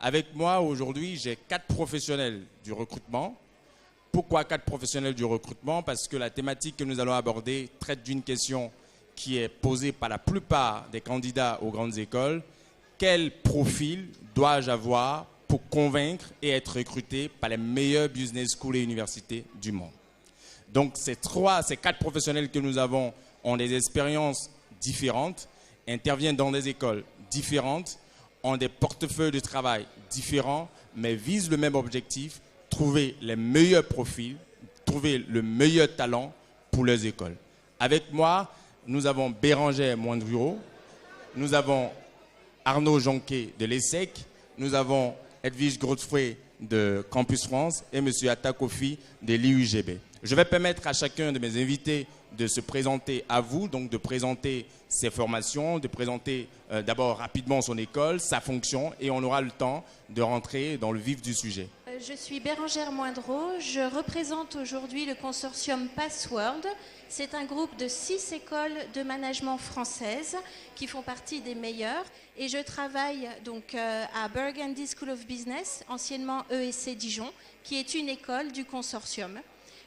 Avec moi aujourd'hui, j'ai 4 professionnels du recrutement. Pourquoi 4 professionnels du recrutement? Parce que la thématique que nous allons aborder traite d'une question qui est posée par la plupart des candidats aux grandes écoles. Quel profil dois-je avoir pour convaincre et être recruté par les meilleures business schools et universités du monde? Donc ces 4 professionnels que nous avons ont des expériences différentes, interviennent dans des écoles différentes, ont des portefeuilles de travail différents, mais visent le même objectif, trouver les meilleurs profils, trouver le meilleur talent pour leurs écoles. Avec moi, nous avons Bérangère Moindreau, nous avons Arnaud Jonquet de l'ESSEC, nous avons Edwige Godfrey de Campus France et M. Atta Kofi de l'IUGB. Je vais permettre à chacun de mes invités de se présenter à vous, donc de présenter ses formations, de présenter d'abord rapidement son école, sa fonction, et on aura le temps de rentrer dans le vif du sujet. Je suis Bérangère Moindreau, je représente aujourd'hui le consortium Password. C'est un groupe de 6 écoles de management françaises qui font partie des meilleures. Et je travaille donc à Burgundy School of Business, anciennement ESC Dijon, qui est une école du consortium.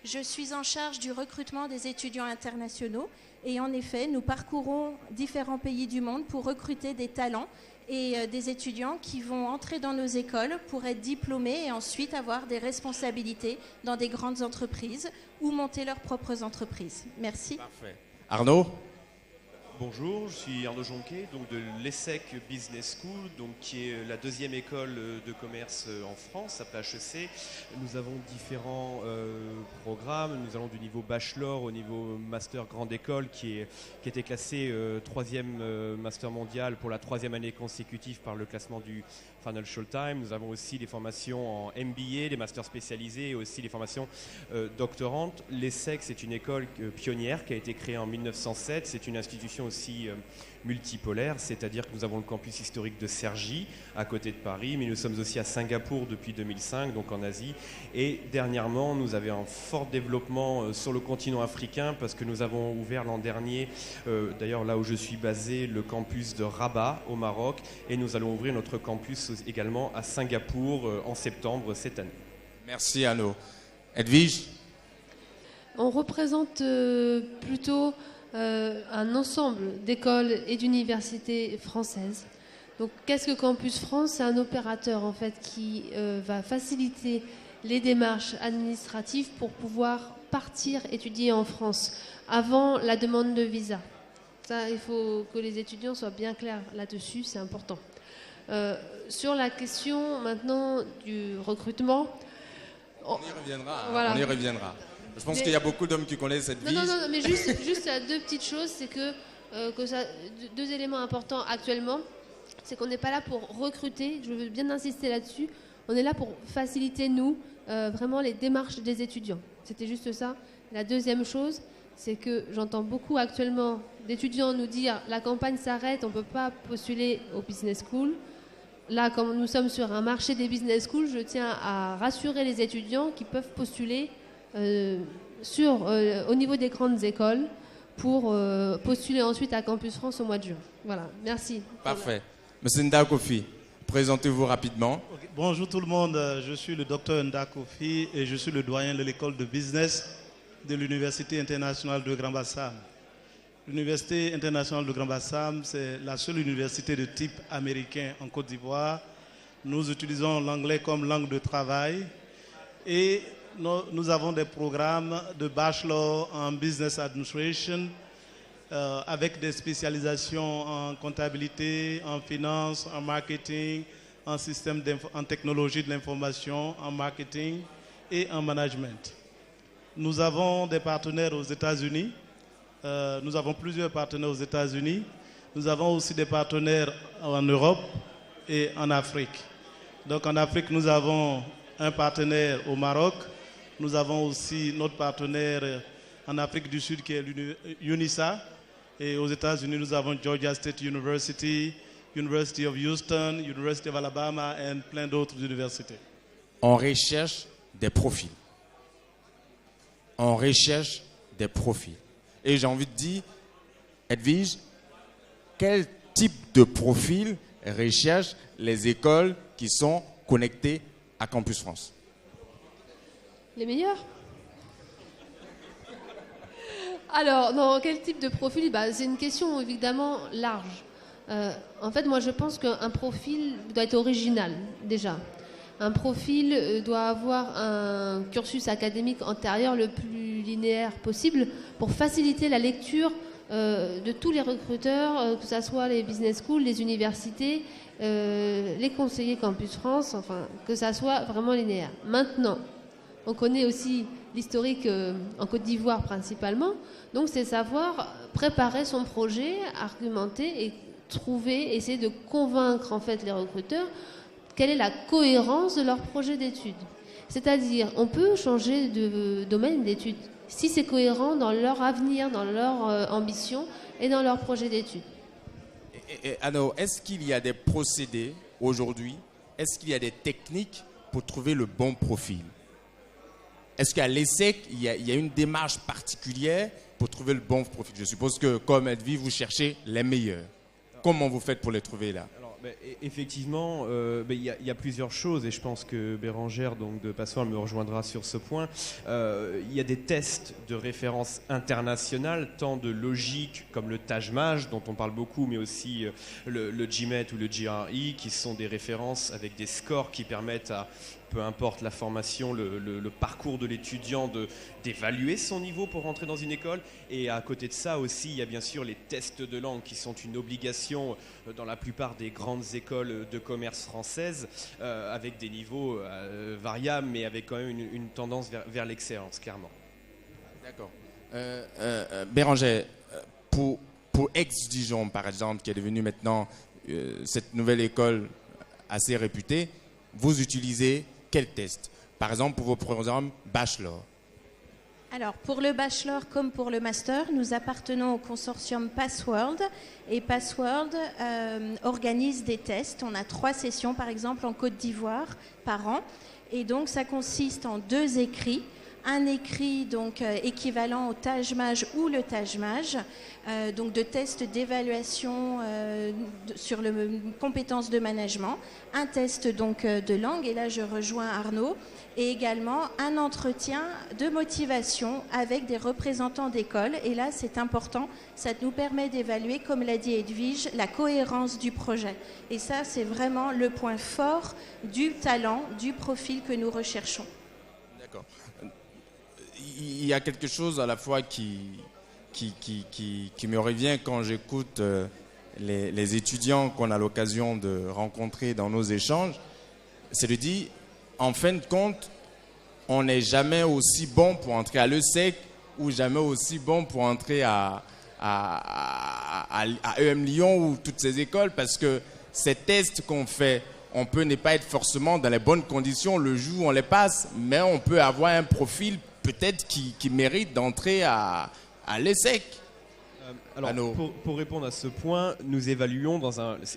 Je suis en charge du recrutement des étudiants internationaux et en effet, nous parcourons différents pays du monde pour recruter des talents et des étudiants qui vont entrer dans nos écoles pour être diplômés et ensuite avoir des responsabilités dans des grandes entreprises ou monter leurs propres entreprises. Merci. Parfait. Arnaud? Bonjour, je suis Arnaud Jonquet, donc de l'ESSEC Business School, donc qui est la 2e école de commerce en France, après HEC. Nous avons différents programmes. Nous allons du niveau bachelor au niveau master grande école, qui était classé 3e master mondial pour la 3e année consécutive par le classement du Financial Times. Nous avons aussi des formations en MBA, des masters spécialisés et aussi des formations doctorantes. L'ESSEC, c'est une école pionnière qui a été créée en 1907. C'est une institution aussi multipolaire, c'est-à-dire que nous avons le campus historique de Cergy, à côté de Paris, mais nous sommes aussi à Singapour depuis 2005, donc en Asie. Et dernièrement, nous avions un fort développement sur le continent africain, parce que nous avons ouvert l'an dernier, d'ailleurs là où je suis basé, le campus de Rabat, au Maroc, et nous allons ouvrir notre campus également à Singapour en septembre cette année. Merci Arnaud. Edwige? On représente plutôt un ensemble d'écoles et d'universités françaises. Donc, qu'est-ce que Campus France? C'est un opérateur en fait qui va faciliter les démarches administratives pour pouvoir partir étudier en France avant la demande de visa. Ça, il faut que les étudiants soient bien clairs là-dessus, c'est important. Sur la question maintenant du recrutement, on y reviendra. Voilà. On y reviendra. Je pense qu'il y a beaucoup d'hommes qui connaissent cette vie. Non, mais juste 2 petites choses, c'est que 2 éléments importants actuellement, c'est qu'on n'est pas là pour recruter, je veux bien insister là-dessus, on est là pour faciliter, nous, vraiment les démarches des étudiants. C'était juste ça. La deuxième chose, c'est que j'entends beaucoup actuellement d'étudiants nous dire la campagne s'arrête, on ne peut pas postuler au business school. Là, comme nous sommes sur un marché des business schools, je tiens à rassurer les étudiants qui peuvent postuler au niveau des grandes écoles pour postuler ensuite à Campus France au mois de juin. Voilà, merci. Parfait. Monsieur Nda Kofi, présentez-vous rapidement. Okay. Bonjour tout le monde, je suis le docteur Nda Kofi et je suis le doyen de l'école de business de l'Université internationale de Grand Bassam. L'Université internationale de Grand Bassam, c'est la seule université de type américain en Côte d'Ivoire. Nous utilisons l'anglais comme langue de travail et nous avons des programmes de bachelor en business administration avec des spécialisations en comptabilité, en finance, en marketing, en technologie de l'information, en marketing et en management. Nous avons des partenaires aux États-Unis. Nous avons plusieurs partenaires aux États-Unis. Nous avons aussi des partenaires en Europe et en Afrique. Donc en Afrique, nous avons un partenaire au Maroc. Nous avons aussi notre partenaire en Afrique du Sud qui est l'UNISA. Et aux États-Unis, nous avons Georgia State University, University of Houston, University of Alabama et plein d'autres universités. On recherche des profils. On recherche des profils. Et j'ai envie de dire, Edwige, quel type de profil recherche les écoles qui sont connectées à Campus France? Les meilleurs? Alors, dans quel type de profil? C'est une question évidemment large. En fait, moi je pense qu'un profil doit être original déjà. Un profil doit avoir un cursus académique antérieur le plus linéaire possible pour faciliter la lecture de tous les recruteurs, que ce soit les business schools, les universités, les conseillers Campus France, enfin que ça soit vraiment linéaire. Maintenant, on connaît aussi l'historique en Côte d'Ivoire principalement, donc c'est savoir préparer son projet, argumenter et essayer de convaincre en fait les recruteurs quelle est la cohérence de leur projet d'études. C'est-à-dire, on peut changer de domaine d'études si c'est cohérent dans leur avenir, dans leur ambition et dans leur projet d'études. Alors, est-ce qu'il y a des procédés aujourd'hui, est-ce qu'il y a des techniques pour trouver le bon profil? Est-ce qu'à l'ESSEC, il y a une démarche particulière pour trouver le bon profil? Je suppose que, comme Edwy, vous cherchez les meilleurs. Comment vous faites pour les trouver là? Effectivement, il y a plusieurs choses et je pense que Bérangère donc, de Passoire me rejoindra sur ce point. Il y a des tests de référence internationale, tant de logique comme le Taj-Maj dont on parle beaucoup, mais aussi le GMAT ou le GRE qui sont des références avec des scores qui permettent à peu importe la formation, le parcours de l'étudiant, d'évaluer son niveau pour rentrer dans une école. Et à côté de ça aussi, il y a bien sûr les tests de langue qui sont une obligation dans la plupart des grandes écoles de commerce françaises, avec des niveaux variables, mais avec quand même une tendance vers l'excellence, clairement. D'accord. Bérangère, pour Aix-Dijon, par exemple, qui est devenue maintenant cette nouvelle école assez réputée, vous utilisez quel test? Par exemple, pour vos programmes bachelor. Alors, pour le bachelor comme pour le master, nous appartenons au consortium Passworld. Et Passworld organise des tests. On a 3 sessions, par exemple, en Côte d'Ivoire par an. Et donc, ça consiste en 2 écrits. Un écrit donc équivalent au Taj-Maj ou le Taj-Maj, donc de tests d'évaluation sur les compétences de management, un test donc de langue, et là je rejoins Arnaud, et également un entretien de motivation avec des représentants d'école, et là c'est important, ça nous permet d'évaluer, comme l'a dit Edwige, la cohérence du projet. Et ça c'est vraiment le point fort du talent, du profil que nous recherchons. D'accord. Il y a quelque chose à la fois qui me revient quand j'écoute les étudiants qu'on a l'occasion de rencontrer dans nos échanges, c'est de dire, en fin de compte, on n'est jamais aussi bon pour entrer à l'ESSEC ou jamais aussi bon pour entrer à EM Lyon ou toutes ces écoles, parce que ces tests qu'on fait, on peut ne pas être forcément dans les bonnes conditions le jour où on les passe, mais on peut avoir un profil peut-être qui mérite d'entrer à l'ESSEC. Alors, pour répondre à ce point, nous évaluons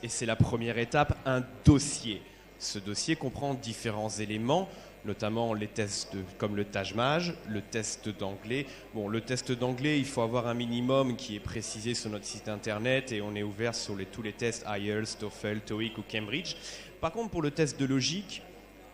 et c'est la première étape, un dossier. Ce dossier comprend différents éléments, notamment les tests comme le Taj-Maj, le test d'anglais. Bon, le test d'anglais, il faut avoir un minimum qui est précisé sur notre site internet et on est ouvert sur tous les tests IELTS, TOEFL, TOEIC ou Cambridge. Par contre, pour le test de logique,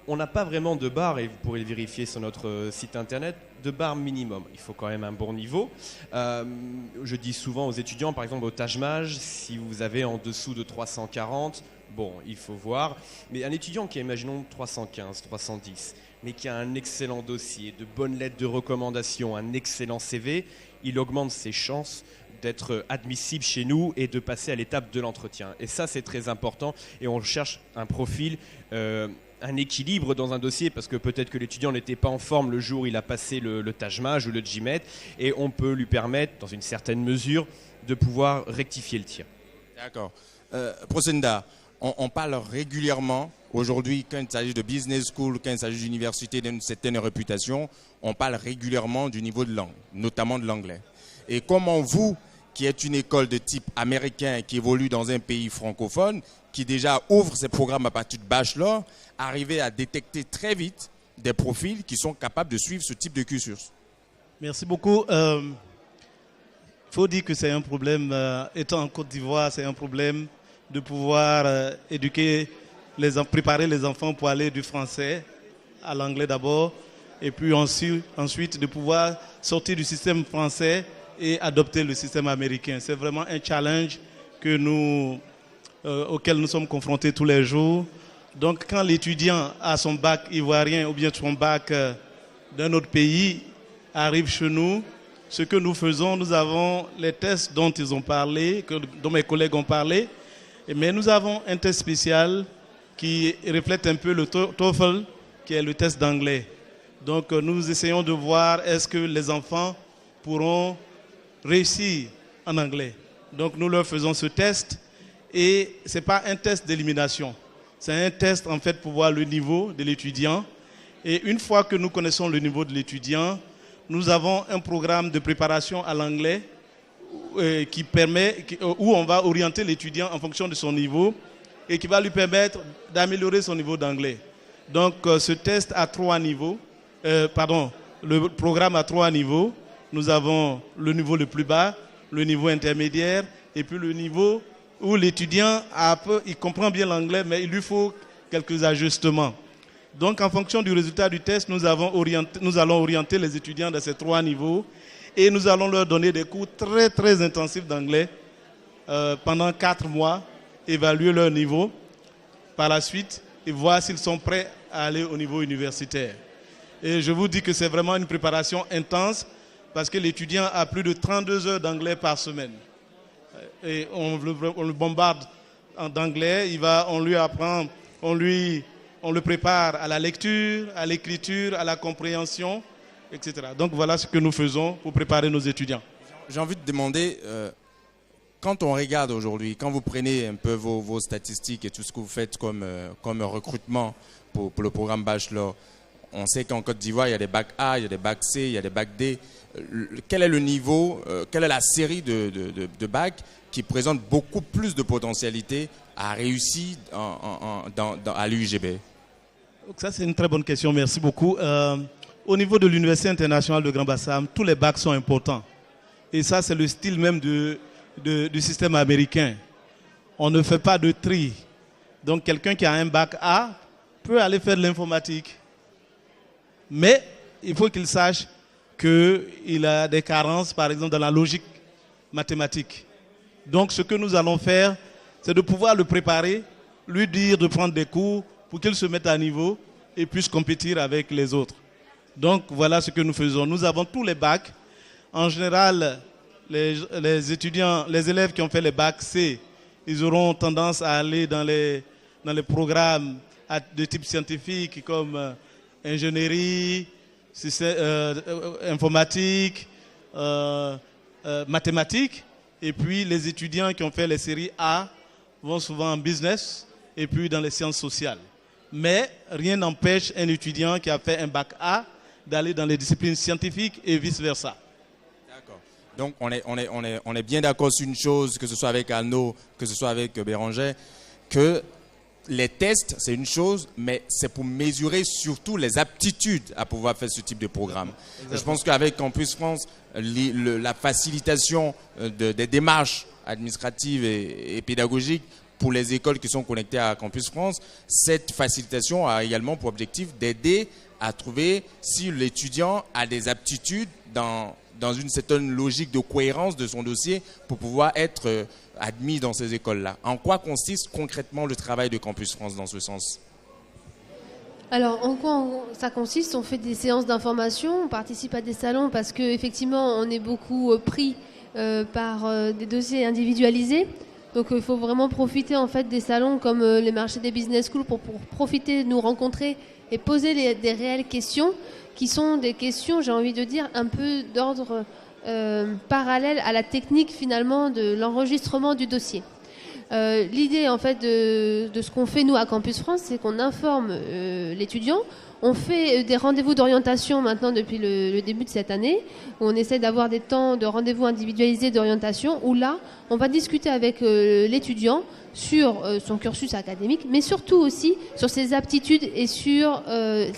on n'a pas vraiment de barre, et vous pourrez le vérifier sur notre site internet, de barre minimum. Il faut quand même un bon niveau. Je dis souvent aux étudiants, par exemple au Taj-Maj, si vous avez en dessous de 340, bon, il faut voir. Mais un étudiant qui a, imaginons, 315, 310, mais qui a un excellent dossier, de bonnes lettres de recommandation, un excellent CV, il augmente ses chances d'être admissible chez nous et de passer à l'étape de l'entretien. Et ça, c'est très important. Et on cherche un profil, un équilibre dans un dossier, parce que peut-être que l'étudiant n'était pas en forme le jour où il a passé le Taj-Maj ou le GMAT, et on peut lui permettre, dans une certaine mesure, de pouvoir rectifier le tir. D'accord. Prosenda, on parle régulièrement, aujourd'hui, quand il s'agit de business school, quand il s'agit d'université d'une certaine réputation, on parle régulièrement du niveau de langue, notamment de l'anglais. Et comment vous, qui êtes une école de type américain qui évolue dans un pays francophone, qui déjà ouvre ses programmes à partir de bachelor, arrivez à détecter très vite des profils qui sont capables de suivre ce type de cursus? Merci beaucoup. Il faut dire que c'est un problème, étant en Côte d'Ivoire, c'est un problème de pouvoir préparer les enfants pour aller du français à l'anglais d'abord, et puis ensuite de pouvoir sortir du système français et adopter le système américain. C'est vraiment un challenge auquel nous sommes confrontés tous les jours. Donc quand l'étudiant a son bac ivoirien ou bien son bac d'un autre pays arrive chez nous, ce que nous faisons, nous avons les tests dont ils ont parlé, dont mes collègues ont parlé, mais nous avons un test spécial qui reflète un peu le TOEFL, qui est le test d'anglais. Donc nous essayons de voir est-ce que les enfants pourront réussir en anglais. Donc nous leur faisons ce test et ce n'est pas un test d'élimination. C'est un test en fait pour voir le niveau de l'étudiant. Et une fois que nous connaissons le niveau de l'étudiant, nous avons un programme de préparation à l'anglais où on va orienter l'étudiant en fonction de son niveau et qui va lui permettre d'améliorer son niveau d'anglais. Donc ce test a 3 niveaux. Le programme a 3 niveaux. Nous avons le niveau le plus bas, le niveau intermédiaire et puis le niveau où l'étudiant il comprend bien l'anglais, mais il lui faut quelques ajustements. Donc, en fonction du résultat du test, nous allons orienter les étudiants de ces 3 niveaux et nous allons leur donner des cours très, très intensifs d'anglais pendant 4 mois, évaluer leur niveau par la suite et voir s'ils sont prêts à aller au niveau universitaire. Et je vous dis que c'est vraiment une préparation intense parce que l'étudiant a plus de 32 heures d'anglais par semaine. Et on le bombarde d'anglais, on lui apprend, on le prépare à la lecture, à l'écriture, à la compréhension, etc. Donc voilà ce que nous faisons pour préparer nos étudiants. J'ai envie de demander, quand on regarde aujourd'hui, quand vous prenez un peu vos statistiques et tout ce que vous faites comme recrutement pour le programme Bachelor, on sait qu'en Côte d'Ivoire, il y a des bacs A, il y a des bacs C, il y a des bacs D. Quel est le niveau, quelle est la série de bacs qui présente beaucoup plus de potentialité à réussir à l'UIGB? Ça, c'est une très bonne question. Merci beaucoup. Au niveau de l'Université internationale de Grand Bassam, tous les bacs sont importants. Et ça, c'est le style même du système américain. On ne fait pas de tri. Donc, quelqu'un qui a un bac A peut aller faire de l'informatique. Mais il faut qu'il sache qu'il a des carences, par exemple, dans la logique mathématique. Donc, ce que nous allons faire, c'est de pouvoir le préparer, lui dire de prendre des cours pour qu'il se mette à niveau et puisse compétir avec les autres. Donc, voilà ce que nous faisons. Nous avons tous les bacs. En général, les étudiants, les élèves qui ont fait les bacs C, ils auront tendance à aller dans les programmes de type scientifique comme ingénierie, informatique, mathématiques. Et puis les étudiants qui ont fait les séries A vont souvent en business et puis dans les sciences sociales. Mais rien n'empêche un étudiant qui a fait un bac A d'aller dans les disciplines scientifiques et vice-versa. D'accord. Donc on est bien d'accord sur une chose, que ce soit avec Arnaud, que ce soit avec Béranger, que les tests, c'est une chose, mais c'est pour mesurer surtout les aptitudes à pouvoir faire ce type de programme. Je pense qu'avec Campus France, la facilitation des démarches administratives et pédagogiques pour les écoles qui sont connectées à Campus France, cette facilitation a également pour objectif d'aider à trouver si l'étudiant a des aptitudes dans une certaine logique de cohérence de son dossier pour pouvoir être admis dans ces écoles-là. En quoi consiste concrètement le travail de Campus France dans ce sens? Alors, en quoi ça consiste? On fait des séances d'information, on participe à des salons parce qu'effectivement, on est beaucoup pris par des dossiers individualisés. Donc, il faut vraiment profiter en fait des salons comme les marchés des business schools pour profiter de nous rencontrer et poser des réelles questions qui sont des questions, j'ai envie de dire, un peu d'ordre parallèle à la technique finalement de l'enregistrement du dossier. L'idée en fait de ce qu'on fait nous à Campus France, c'est qu'on informe l'étudiant, On fait des rendez-vous d'orientation maintenant depuis le début de cette année, où on essaie d'avoir des temps de rendez-vous individualisés d'orientation, où là, on va discuter avec l'étudiant sur son cursus académique, mais surtout aussi sur ses aptitudes et sur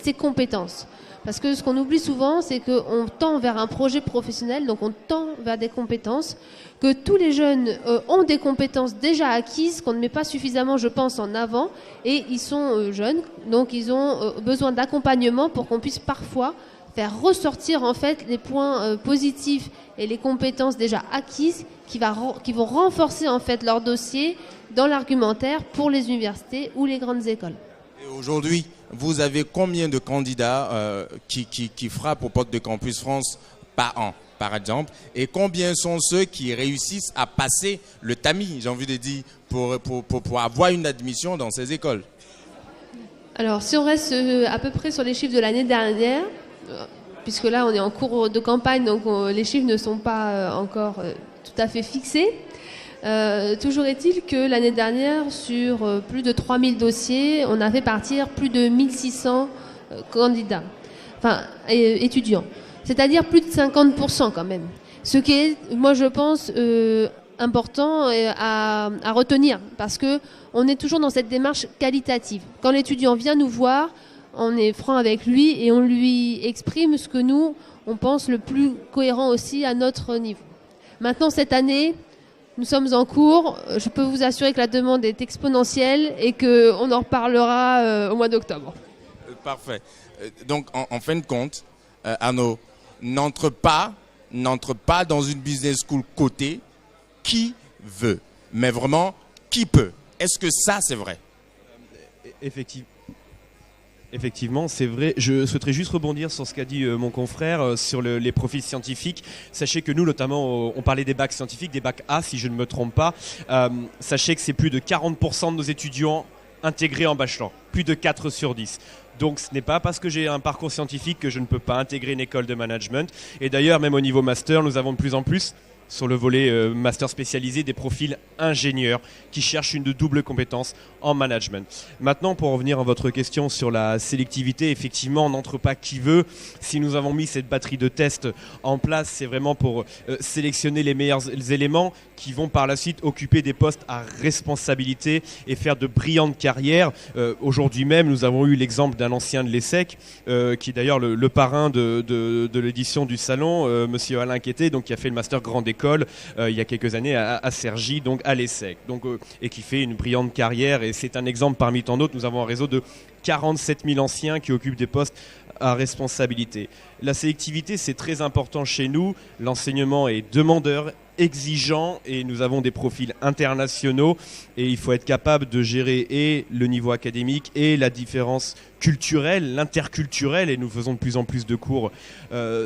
ses compétences. Parce que ce qu'on oublie souvent, c'est qu'on tend vers un projet professionnel, donc on tend vers des compétences, que tous les jeunes ont des compétences déjà acquises, qu'on ne met pas suffisamment, je pense, en avant, et ils sont jeunes, donc ils ont besoin d'accompagnement pour qu'on puisse parfois faire ressortir en fait les points positifs et les compétences déjà acquises qui vont renforcer en fait leur dossier dans l'argumentaire pour les universités ou les grandes écoles. Et aujourd'hui, vous avez combien de candidats qui frappent aux portes de Campus France par an, par exemple, et combien sont ceux qui réussissent à passer le tamis, j'ai envie de dire, pour avoir une admission dans ces écoles? Alors, si on reste à peu près sur les chiffres de l'année dernière, puisque là, on est en cours de campagne, donc les chiffres ne sont pas encore tout à fait fixés. Toujours est-il que l'année dernière, sur plus de 3000 dossiers, on a fait partir plus de 1600 candidats, enfin étudiants. C'est-à-dire plus de 50% quand même. Ce qui est, moi je pense, important à retenir, parce qu'on est toujours dans cette démarche qualitative. Quand l'étudiant vient nous voir, on est franc avec lui et on lui exprime ce que nous, on pense le plus cohérent aussi à notre niveau. Maintenant, cette année, nous sommes en cours. Je peux vous assurer que la demande est exponentielle et qu'on en reparlera au mois d'octobre. Parfait. Donc, en fin de compte, Arnaud, n'entre pas dans une business school cotée qui veut, mais vraiment qui peut. Est-ce que ça, c'est vrai? Effectivement, c'est vrai. Je souhaiterais juste rebondir sur ce qu'a dit mon confrère sur les profils scientifiques. Sachez que nous, notamment, on parlait des bacs scientifiques, des bacs A, si je ne me trompe pas. Sachez que c'est plus de 40% de nos étudiants intégrés en bachelor. Plus de 4 sur 10. Donc ce n'est pas parce que j'ai un parcours scientifique que je ne peux pas intégrer une école de management. Et d'ailleurs, même au niveau master, nous avons de plus en plus, sur le volet master spécialisé, des profils ingénieurs qui cherchent une double compétence en management. Maintenant, pour revenir à votre question sur la sélectivité, effectivement, on n'entre pas qui veut. Si nous avons mis cette batterie de tests en place, c'est vraiment pour sélectionner les meilleurs éléments qui vont par la suite occuper des postes à responsabilité et faire de brillantes carrières. Aujourd'hui même, nous avons eu l'exemple d'un ancien de l'ESSEC, qui est d'ailleurs le parrain de l'édition du salon, monsieur Alain Quété, donc qui a fait le master grande école il y a quelques années à Cergy, donc à l'ESSEC, et qui fait une brillante carrière. Et c'est un exemple parmi tant d'autres. Nous avons un réseau de 47 000 anciens qui occupent des postes à responsabilité. La sélectivité, c'est très important chez nous. L'enseignement est demandeur, exigeant, et nous avons des profils internationaux, et il faut être capable de gérer et le niveau académique et la différence culturelle, l'interculturel, et nous faisons de plus en plus de cours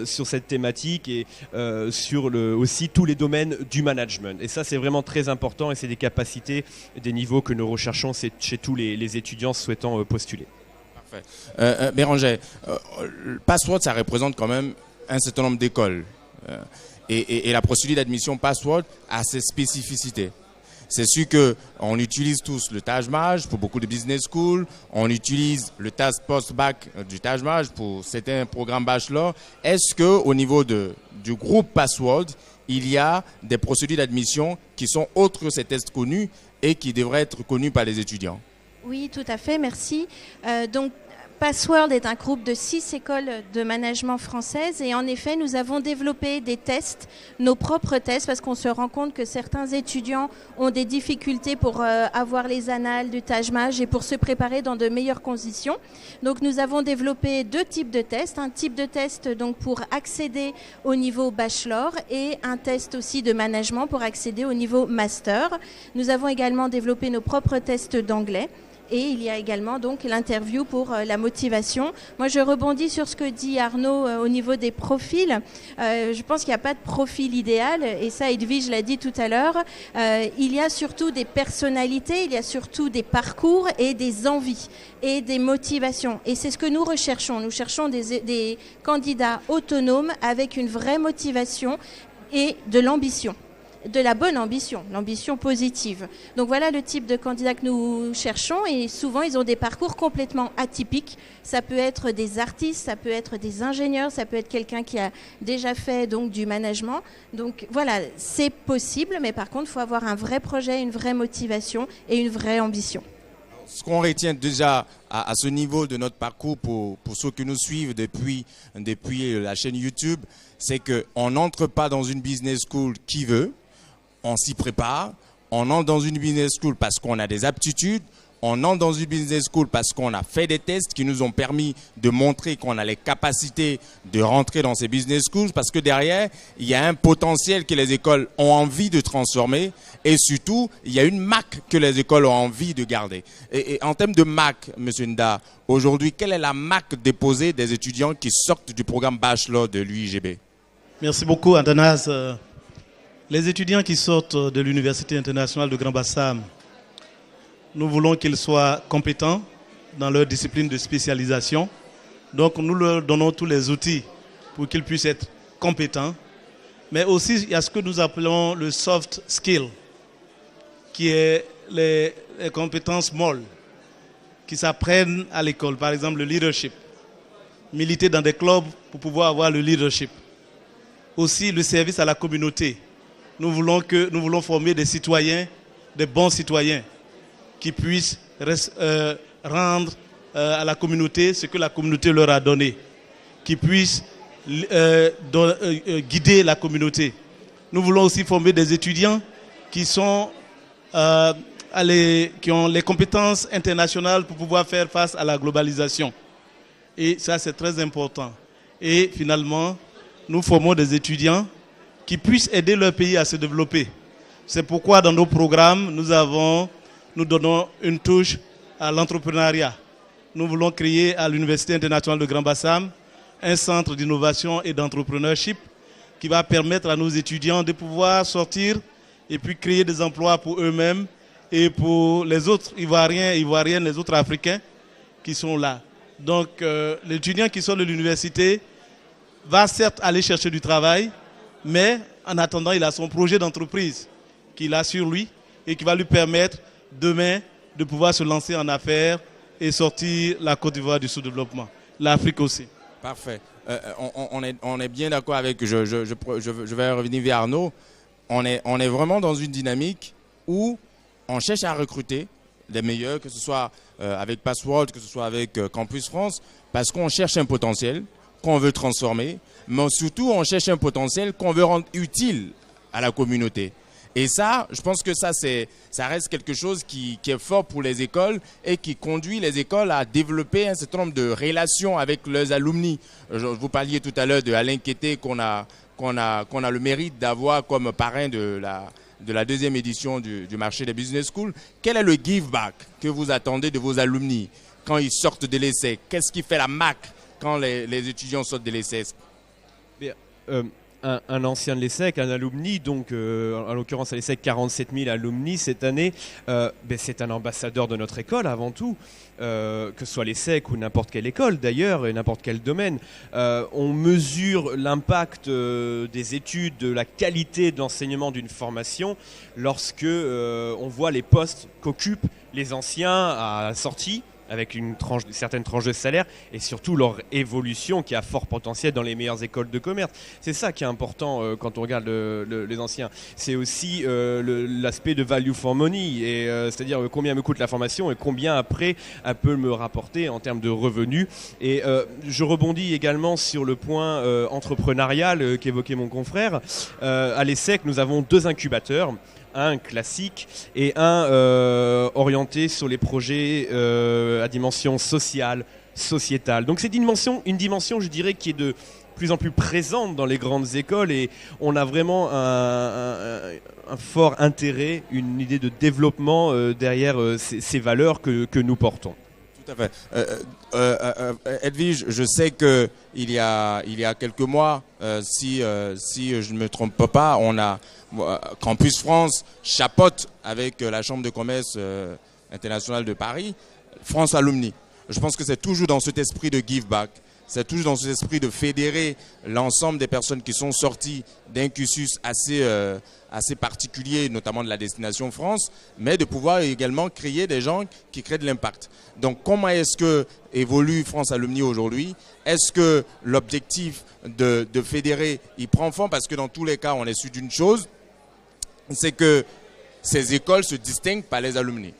sur cette thématique et sur aussi tous les domaines du management. Et ça, c'est vraiment très important, et c'est des capacités, des niveaux que nous recherchons chez tous les étudiants souhaitant postuler. Parfait. Bérangère, Password, ça représente quand même un certain nombre d'écoles. Et la procédure d'admission Password a ses spécificités. C'est sûr qu'on utilise tous le Taj Mahal pour beaucoup de business schools, on utilise le TAS post-bac du Taj Mahal pour certains programmes bachelor. Est-ce qu'au niveau du groupe Password, il y a des procédures d'admission qui sont autres que ces tests connus et qui devraient être connus par les étudiants? Oui, tout à fait, merci. Donc, Password est un groupe de 6 écoles de management françaises, et en effet, nous avons développé des tests, nos propres tests, parce qu'on se rend compte que certains étudiants ont des difficultés pour avoir les annales du Taj Mahal et pour se préparer dans de meilleures conditions. Donc, nous avons développé 2 types de tests. Un type de test donc, pour accéder au niveau bachelor et un test aussi de management pour accéder au niveau master. Nous avons également développé nos propres tests d'anglais. Et il y a également donc l'interview pour la motivation. Moi, je rebondis sur ce que dit Arnaud au niveau des profils. Je pense qu'il n'y a pas de profil idéal, et ça, Edwige l'a dit tout à l'heure. Il y a surtout des personnalités, il y a surtout des parcours et des envies et des motivations. Et c'est ce que nous recherchons. Nous cherchons des candidats autonomes avec une vraie motivation et de l'ambition. de la bonne ambition, l'ambition positive. Donc voilà le type de candidats que nous cherchons et souvent ils ont des parcours complètement atypiques. Ça peut être des artistes, ça peut être des ingénieurs, ça peut être quelqu'un qui a déjà fait donc du management. Donc voilà, c'est possible, mais par contre il faut avoir un vrai projet, une vraie motivation et une vraie ambition. Ce qu'on retient déjà à ce niveau de notre parcours pour ceux qui nous suivent depuis la chaîne YouTube, c'est qu'on n'entre pas dans une business school qui veut, on s'y prépare, on entre dans une business school parce qu'on a des aptitudes, on entre dans une business school parce qu'on a fait des tests qui nous ont permis de montrer qu'on a les capacités de rentrer dans ces business schools parce que derrière, il y a un potentiel que les écoles ont envie de transformer et surtout, il y a une marque que les écoles ont envie de garder. Et en termes de marque, M. Nda, aujourd'hui, quelle est la marque déposée des étudiants qui sortent du programme Bachelor de l'UIGB? Merci beaucoup, Antanas. Les étudiants qui sortent de l'Université internationale de Grand Bassam, nous voulons qu'ils soient compétents dans leur discipline de spécialisation. Donc, nous leur donnons tous les outils pour qu'ils puissent être compétents. Mais aussi, il y a ce que nous appelons le soft skill, qui est les compétences molles, qui s'apprennent à l'école. Par exemple, le leadership. Militer dans des clubs pour pouvoir avoir le leadership. Aussi, le service à la communauté. Nous voulons former des citoyens, des bons citoyens, qui puissent rendre à la communauté ce que la communauté leur a donné, qui puissent guider la communauté. Nous voulons aussi former des étudiants qui ont les compétences internationales pour pouvoir faire face à la globalisation. Et ça, c'est très important. Et finalement, nous formons des étudiants qui puissent aider leur pays à se développer. C'est pourquoi dans nos programmes, nous donnons une touche à l'entrepreneuriat. Nous voulons créer à l'Université internationale de Grand Bassam un centre d'innovation et d'entrepreneurship qui va permettre à nos étudiants de pouvoir sortir et puis créer des emplois pour eux-mêmes et pour les autres Ivoiriennes, les autres Africains qui sont là. Donc l'étudiant qui sort de l'université va certes aller chercher du travail, mais en attendant, il a son projet d'entreprise qu'il a sur lui et qui va lui permettre demain de pouvoir se lancer en affaires et sortir la Côte d'Ivoire du sous-développement. L'Afrique aussi. Parfait. On est bien d'accord avec, je vais revenir vers Arnaud, on est vraiment dans une dynamique où on cherche à recruter les meilleurs, que ce soit avec Passworld, que ce soit avec Campus France, parce qu'on cherche un potentiel qu'on veut transformer, mais surtout on cherche un potentiel qu'on veut rendre utile à la communauté. Et ça, je pense que ça reste quelque chose qui est fort pour les écoles et qui conduit les écoles à développer un certain nombre de relations avec leurs alumni. Vous parliez tout à l'heure de Alain Kété qu'on a le mérite d'avoir comme parrain de la deuxième édition du marché des business schools. Quel est le give back que vous attendez de vos alumni quand ils sortent de l'ESSEC? Qu'est-ce qui fait la marque quand les étudiants sortent de l'ESSEC? Un ancien de l'ESSEC, un alumni, donc en l'occurrence à l'ESSEC 47 000 alumni cette année, c'est un ambassadeur de notre école avant tout, que ce soit l'ESSEC ou n'importe quelle école d'ailleurs et n'importe quel domaine. On mesure l'impact des études, de la qualité de l'enseignement d'une formation lorsque on voit les postes qu'occupent les anciens à la sortie, avec une certaine tranche de salaire et surtout leur évolution qui a fort potentiel dans les meilleures écoles de commerce. C'est ça qui est important quand on regarde les anciens. C'est aussi l'aspect de value for money, c'est-à-dire combien me coûte la formation et combien après elle peut me rapporter en termes de revenus. Et je rebondis également sur le point entrepreneurial qu'évoquait mon confrère. À l'ESSEC, nous avons 2 incubateurs. Un classique et un orienté sur les projets à dimension sociale, sociétale. Donc c'est une dimension, je dirais, qui est de plus en plus présente dans les grandes écoles et on a vraiment un fort intérêt, une idée de développement derrière ces valeurs que nous portons. Tout à fait. Edwige, je sais qu'il y a quelques mois, si je ne me trompe pas, Campus France chapeaute avec la Chambre de commerce internationale de Paris, France Alumni. Je pense que c'est toujours dans cet esprit de give back, c'est toujours dans cet esprit de fédérer l'ensemble des personnes qui sont sorties d'un cursus assez particulier, notamment de la destination France, mais de pouvoir également créer des gens qui créent de l'impact. Donc comment est-ce que évolue France Alumni aujourd'hui? Est-ce que l'objectif de fédérer, il prend forme? Parce que dans tous les cas, on est sûr d'une chose, c'est que ces écoles se distinguent par les alumni.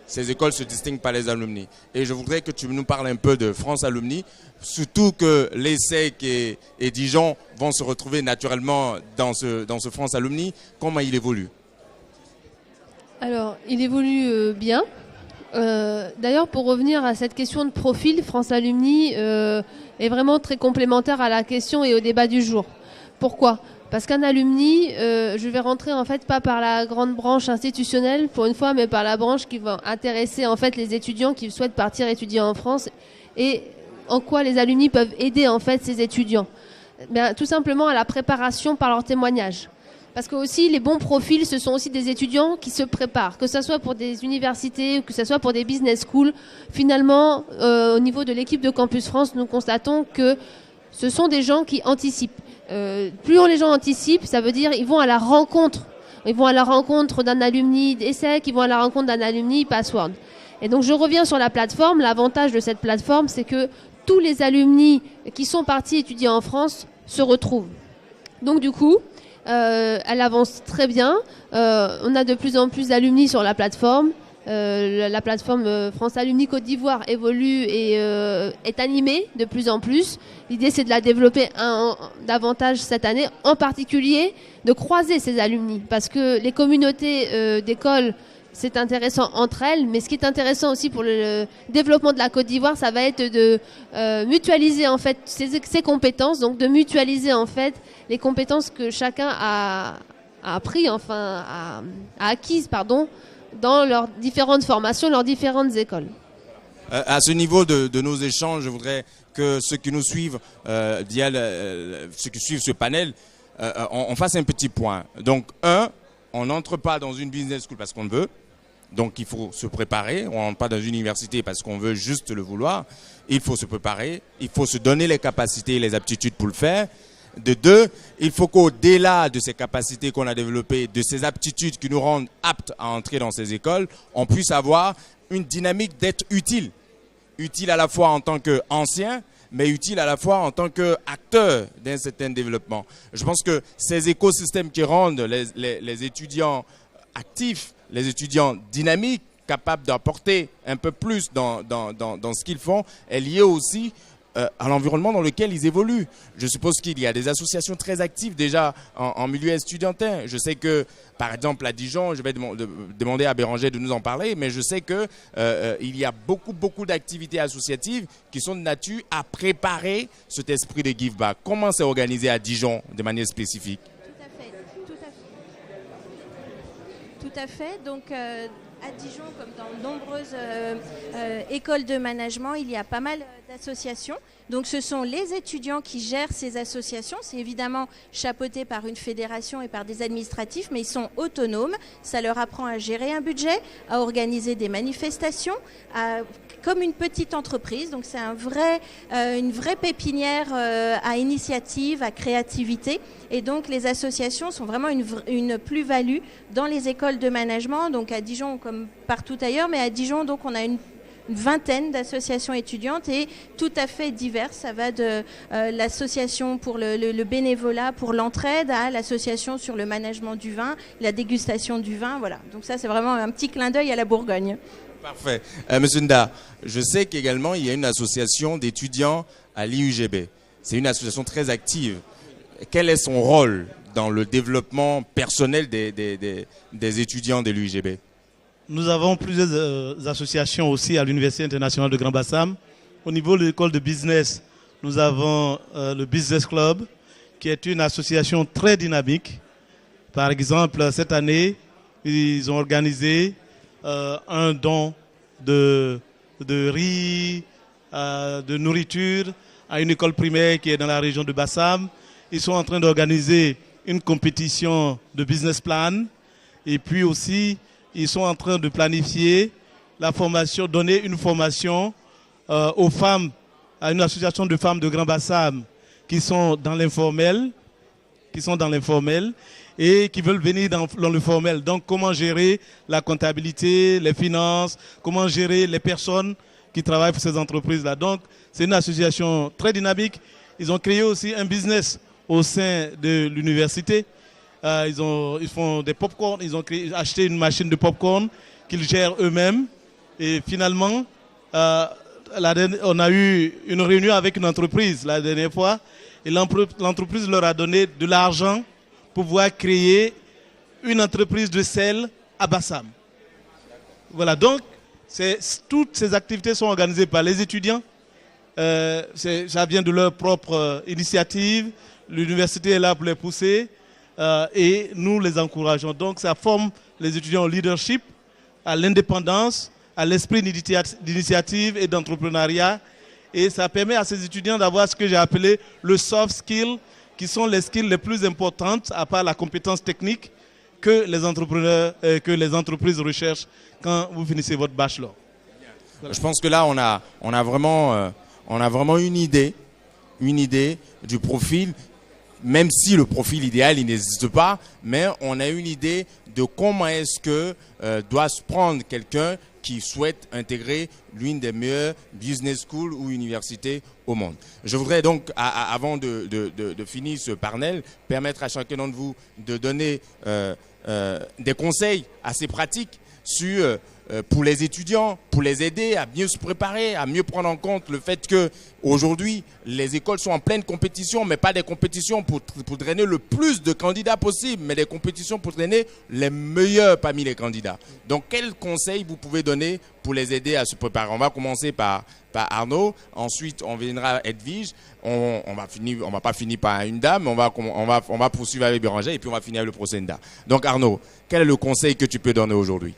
Ces écoles se distinguent par les alumni. Et je voudrais que tu nous parles un peu de France Alumni, surtout que l'ESSEC et Dijon vont se retrouver naturellement dans ce France Alumni. Comment il évolue? Alors, il évolue bien. D'ailleurs, pour revenir à cette question de profil, France Alumni est vraiment très complémentaire à la question et au débat du jour. Pourquoi ? Parce qu'un alumni, je vais rentrer en fait pas par la grande branche institutionnelle pour une fois, mais par la branche qui va intéresser en fait les étudiants qui souhaitent partir étudier en France et en quoi les alumni peuvent aider en fait ces étudiants. Bien, tout simplement à la préparation par leur témoignage. Parce que aussi les bons profils, ce sont aussi des étudiants qui se préparent, que ce soit pour des universités ou que ce soit pour des business schools. Finalement, au niveau de l'équipe de Campus France, nous constatons que ce sont des gens qui anticipent. Plus les gens anticipent, ça veut dire ils vont à la rencontre. Ils vont à la rencontre d'un alumni d'ESSEC, ils vont à la rencontre d'un alumni Password. Et donc je reviens sur la plateforme. L'avantage de cette plateforme, c'est que tous les alumni qui sont partis étudier en France se retrouvent. Donc du coup, elle avance très bien. On a de plus en plus d'alumni sur la plateforme. La plateforme France Alumni Côte d'Ivoire évolue et est animée de plus en plus. L'idée, c'est de la développer davantage cette année, en particulier de croiser ces alumni, parce que les communautés d'écoles, c'est intéressant entre elles, mais ce qui est intéressant aussi pour le développement de la Côte d'Ivoire, ça va être de mutualiser en fait ces compétences, donc de mutualiser en fait les compétences que chacun a appris, enfin a acquises, pardon, dans leurs différentes formations, leurs différentes écoles. À ce niveau de nos échanges, je voudrais que ceux qui nous suivent, ceux qui suivent ce panel, on fasse un petit point. Donc, on n'entre pas dans une business school parce qu'on le veut. Donc, il faut se préparer. On n'entre pas dans une université parce qu'on veut juste le vouloir. Il faut se préparer. Il faut se donner les capacités et les aptitudes pour le faire. De deux, il faut qu'au-delà de ces capacités qu'on a développées, de ces aptitudes qui nous rendent aptes à entrer dans ces écoles, on puisse avoir une dynamique d'être utile. Utile à la fois en tant qu'ancien, mais utile à la fois en tant qu'acteur d'un certain développement. Je pense que ces écosystèmes qui rendent les étudiants actifs, les étudiants dynamiques, capables d'apporter un peu plus dans ce qu'ils font, est lié aussi à l'environnement dans lequel ils évoluent. Je suppose qu'il y a des associations très actives déjà en milieu estudiantin. Je sais que, par exemple, à Dijon, je vais demander à Béranger de nous en parler, mais je sais que il y a beaucoup d'activités associatives qui sont de nature à préparer cet esprit de give back. Comment c'est organisé à Dijon de manière spécifique? Tout à fait. Donc, à Dijon, comme dans de nombreuses écoles de management, il y a pas mal d'associations. Donc ce sont les étudiants qui gèrent ces associations. C'est évidemment chapeauté par une fédération et par des administratifs, mais ils sont autonomes. Ça leur apprend à gérer un budget, à organiser des manifestations, comme une petite entreprise. Donc c'est une vraie pépinière à initiative, à créativité. Et donc les associations sont vraiment une plus-value dans les écoles de management. Donc à Dijon comme partout ailleurs, mais à Dijon donc on a une vingtaine d'associations étudiantes et tout à fait diverses. Ça va de l'association pour le bénévolat, pour l'entraide, à l'association sur le management du vin, la dégustation du vin. Voilà. Donc ça, c'est vraiment un petit clin d'œil à la Bourgogne. Parfait. Monsieur Nda, je sais qu'également, il y a une association d'étudiants à l'IUGB. C'est une association très active. Quel est son rôle dans le développement personnel des étudiants de l'IUGB? Nous avons plusieurs associations aussi à l'Université internationale de Grand Bassam. Au niveau de l'école de business, nous avons le Business Club, qui est une association très dynamique. Par exemple, cette année, ils ont organisé un don de riz, de nourriture à une école primaire qui est dans la région de Bassam. Ils sont en train d'organiser une compétition de business plan. Et puis aussi, ils sont en train de planifier la formation, donner une formation aux femmes à une association de femmes de Grand Bassam qui sont dans l'informel, et qui veulent venir dans le formel. Donc, comment gérer la comptabilité, les finances, comment gérer les personnes qui travaillent pour ces entreprises-là. Donc, c'est une association très dynamique. Ils ont créé aussi un business au sein de l'université. Ils font des pop-corn. Ils ont acheté une machine de pop-corn qu'ils gèrent eux-mêmes. Et finalement, on a eu une réunion avec une entreprise la dernière fois. Et l'entreprise leur a donné de l'argent pour pouvoir créer une entreprise de sel à Bassam. Voilà, donc toutes ces activités sont organisées par les étudiants. Ça vient de leur propre initiative. L'université est là pour les pousser et nous les encourageons. Donc ça forme les étudiants au leadership, à l'indépendance, à l'esprit d'initiative et d'entrepreneuriat. Et ça permet à ces étudiants d'avoir ce que j'ai appelé le soft skill, qui sont les skills les plus importantes, à part la compétence technique, que les entrepreneurs, que les entreprises recherchent quand vous finissez votre bachelor. Voilà. Je pense que là, on a vraiment une idée du profil, même si le profil idéal, il n'existe pas, mais on a une idée de comment est-ce que doit se prendre quelqu'un qui souhaite intégrer l'une des meilleures business schools ou universités au monde. Je voudrais donc, avant de finir ce panel, permettre à chacun d'entre vous de donner des conseils assez pratiques pour les étudiants, pour les aider à mieux se préparer, à mieux prendre en compte le fait que aujourd'hui les écoles sont en pleine compétition, mais pas des compétitions pour drainer le plus de candidats possible, mais des compétitions pour drainer les meilleurs parmi les candidats. Donc, quels conseils vous pouvez donner pour les aider à se préparer? On va commencer par Arnaud, ensuite on viendra Edwige, on va pas finir par une dame, on va poursuivre avec Bérangère et puis on va finir avec le procès-Nda. Donc Arnaud, quel est le conseil que tu peux donner aujourd'hui?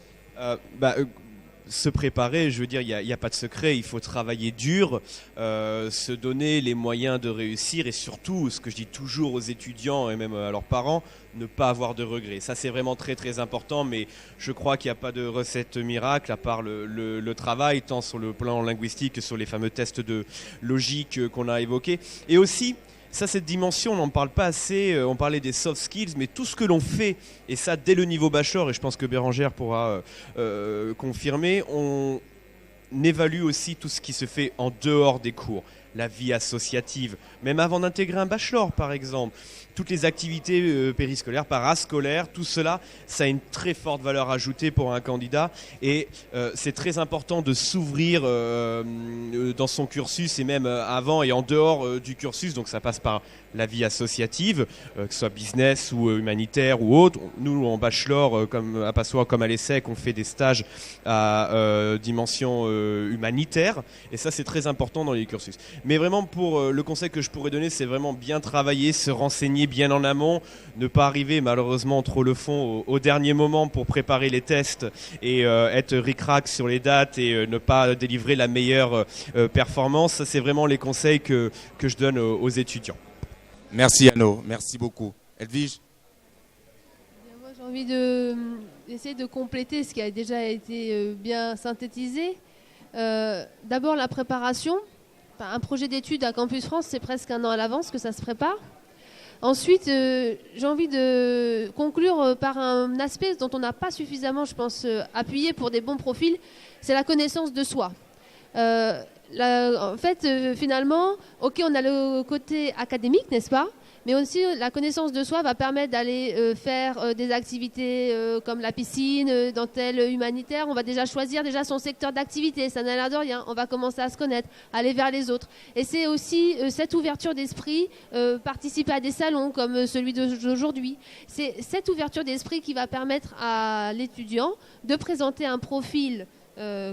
Se préparer, je veux dire, il n'y a pas de secret, il faut travailler dur, se donner les moyens de réussir et surtout, ce que je dis toujours aux étudiants et même à leurs parents, ne pas avoir de regrets. Ça, c'est vraiment très très important, mais je crois qu'il n'y a pas de recette miracle à part le travail, tant sur le plan linguistique que sur les fameux tests de logique qu'on a évoqués. Et aussi, ça, cette dimension, on n'en parle pas assez, on parlait des soft skills, mais tout ce que l'on fait, et ça dès le niveau bachelor, et je pense que Bérangère pourra confirmer, on évalue aussi tout ce qui se fait en dehors des cours, la vie associative, même avant d'intégrer un bachelor par exemple. Toutes les activités périscolaires, parascolaires, tout cela, ça a une très forte valeur ajoutée pour un candidat et c'est très important de s'ouvrir dans son cursus et même avant et en dehors du cursus, donc ça passe par la vie associative, que ce soit business ou humanitaire ou autre. Nous en bachelor, comme à Passoire, comme à l'ESSEC, on fait des stages à dimension humanitaire et ça c'est très important dans les cursus. Mais vraiment pour le conseil que je pourrais donner, c'est vraiment bien travailler, se renseigner bien en amont, ne pas arriver malheureusement trop le fond au dernier moment pour préparer les tests et être ric-rac sur les dates et ne pas délivrer la meilleure performance. Ça, c'est vraiment les conseils que je donne aux étudiants. Merci Arnaud, merci beaucoup. Edwige? Moi, j'ai envie d'essayer de compléter ce qui a déjà été bien synthétisé. D'abord, la préparation. Un projet d'études à Campus France, c'est presque un an à l'avance que ça se prépare. Ensuite, j'ai envie de conclure par un aspect dont on n'a pas suffisamment, je pense, appuyé pour des bons profils, c'est la connaissance de soi. En fait, finalement, ok, on a le côté académique, n'est-ce pas ? Mais aussi, la connaissance de soi va permettre d'aller faire des activités comme la piscine, dentelle humanitaire. On va déjà choisir son secteur d'activité. Ça n'a l'air de rien. On va commencer à se connaître, aller vers les autres. Et c'est aussi cette ouverture d'esprit, participer à des salons comme celui d'aujourd'hui. C'est cette ouverture d'esprit qui va permettre à l'étudiant de présenter un profil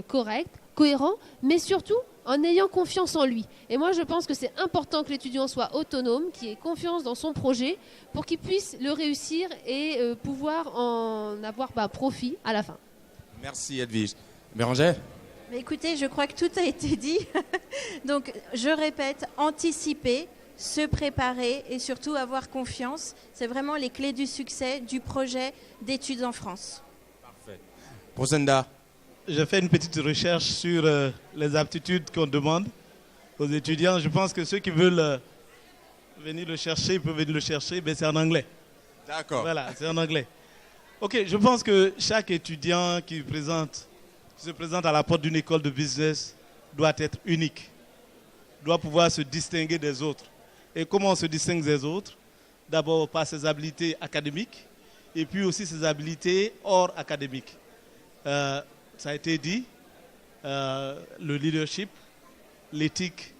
correct, cohérent, mais surtout en ayant confiance en lui. Et moi, je pense que c'est important que l'étudiant soit autonome, qu'il ait confiance dans son projet pour qu'il puisse le réussir et pouvoir en avoir profit à la fin. Merci Edwige. Bérangère? Mais écoutez, je crois que tout a été dit. Donc, je répète, anticiper, se préparer et surtout avoir confiance. C'est vraiment les clés du succès du projet d'études en France. Parfait. Procès-Nda? J'ai fait une petite recherche sur les aptitudes qu'on demande aux étudiants. Je pense que ceux qui veulent venir le chercher, ils peuvent venir le chercher, mais c'est en anglais. D'accord. Voilà, c'est en anglais. Ok, je pense que chaque étudiant qui se présente à la porte d'une école de business doit être unique, doit pouvoir se distinguer des autres. Et comment on se distingue des autres? D'abord par ses habiletés académiques et puis aussi ses habiletés hors académiques. Ça a été dit, le leadership, l'éthique,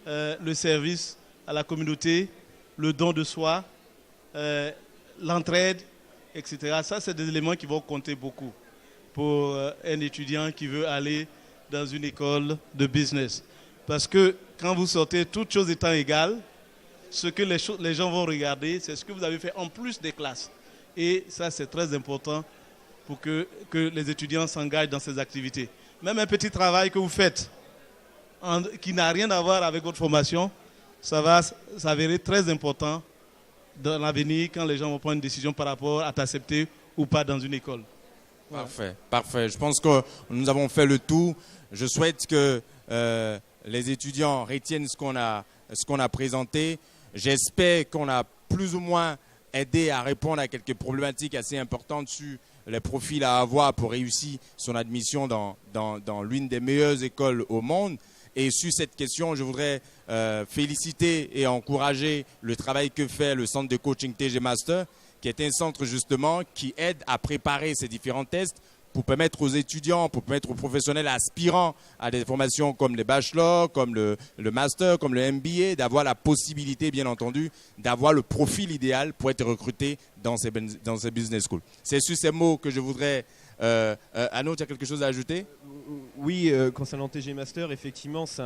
le service à la communauté, le don de soi, l'entraide, etc. Ça, c'est des éléments qui vont compter beaucoup pour un étudiant qui veut aller dans une école de business. Parce que quand vous sortez, toutes choses étant égales, ce que les gens vont regarder, c'est ce que vous avez fait en plus des classes. Et ça, c'est très important pour que les étudiants s'engagent dans ces activités. Même un petit travail que vous faites qui n'a rien à voir avec votre formation, ça va s'avérer très important dans l'avenir quand les gens vont prendre une décision par rapport à t'accepter ou pas dans une école. Voilà. Parfait, parfait. Je pense que nous avons fait le tout. Je souhaite que les étudiants retiennent ce qu'on a présenté. J'espère qu'on a plus ou moins aidé à répondre à quelques problématiques assez importantes sur les profils à avoir pour réussir son admission dans l'une des meilleures écoles au monde. Et sur cette question, je voudrais féliciter et encourager le travail que fait le centre de coaching TG Master, qui est un centre justement qui aide à préparer ces différents tests pour permettre aux étudiants, pour permettre aux professionnels aspirants à des formations comme les bachelors, comme le master, comme le MBA, d'avoir la possibilité, bien entendu, d'avoir le profil idéal pour être recruté dans ces business schools. C'est sur ces mots que je voudrais... Arnaud, tu as quelque chose à ajouter? Oui, concernant TG Master, effectivement, c'est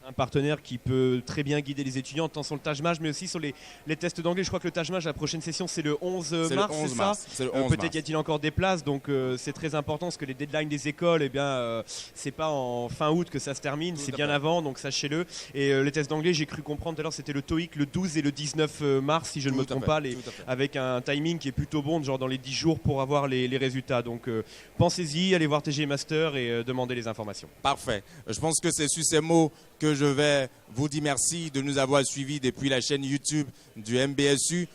un partenaire qui peut très bien guider les étudiants, tant sur le Taj Mahal, mais aussi sur les tests d'anglais. Je crois que le Taj Mahal, la prochaine session, c'est le 11 mars, c'est ça? Peut-être y a-t-il encore des places, donc c'est très important, parce que les deadlines des écoles, eh bien, c'est pas en fin août que ça se termine, c'est bien avant, donc sachez-le. Et les tests d'anglais, j'ai cru comprendre tout à l'heure, c'était le TOEIC le 12 et le 19 mars, si je ne me trompe pas, avec un timing qui est plutôt bon, genre dans les 10 jours pour avoir les résultats. Donc pensez-y, allez voir TG Master et demandez les informations. Parfait. Je pense que c'est sur ces mots que je vais vous dire merci de nous avoir suivis depuis la chaîne YouTube du MBSU.